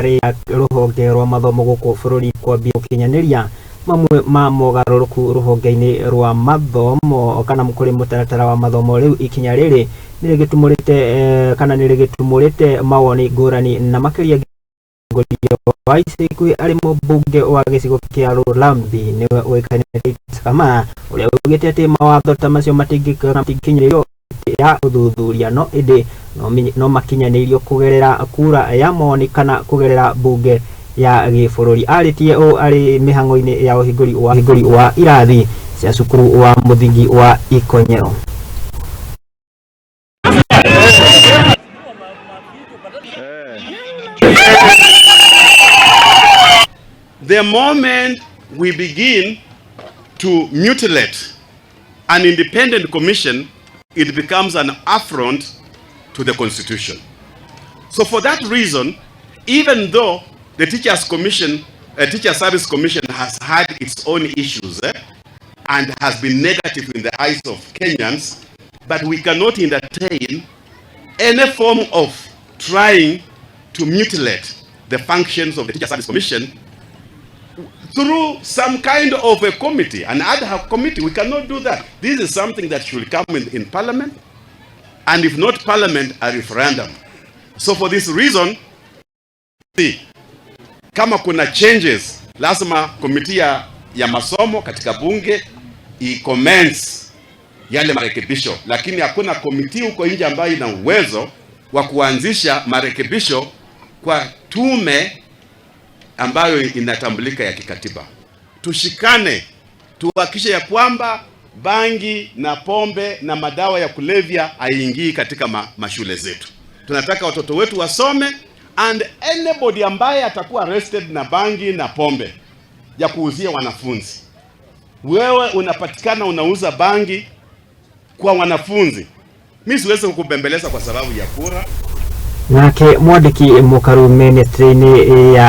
Ruhonge rwa Mathomo Gukubururi-ini Kwambia Gukinyaniria Mamwe ma Mogaruruku Ruhonge-ini rwa Mathomo kana Kuri Mutaratara wa Mathomo riu Ikinya Riri niritumurite kana niritumurite Mawoni Ngurani na makiria wa isikui ari mubunge wa gicigo kia Rulambi niwe wekanite kama uria ugite ati mawatho ta macio matingikinyirio ya uthuthuria no indi no makinyanirio kugerera kura ya moni kana kugerera bunge ya gibũrũri aritie o ari mihango-ini ya uhinguri wa irathi cia cukuru wa muthingi wa Ikinya. The moment we begin to mutilate an independent commission, it becomes an affront to the Constitution. So for that reason, even though the Teachers Service Commission has had its own issues and has been negative in the eyes of Kenyans, but we cannot entertain any form of trying to mutilate the functions of the Teachers Service Commission through some kind of a committee, an ad hoc committee. We cannot do that. This is something that should come in Parliament, and if not Parliament, a referendum. So for this reason, kama kuna changes, lazima committee ya masomo katika bunge i-commence yale marekebisho, lakini hakuna committee huko nje ambayo ina uwezo wa kuanzisha marekebisho kwa tume ambayo inatambulika ya kikatiba. Tushikane, tuhakikishe ya kwamba bangi na pombe na madawa ya kulevya haingii katika mashule zetu. Tunataka watoto wetu wasome, and anybody ambaye atakuwa arrested na bangi na pombe ya kuuzia wanafunzi, wewe unapatikana unauza bangi kwa wanafunzi, mimi siwezi kukubembeleza kwa sababu ya kura. Nake mwandiki Mukarumirira-ini ya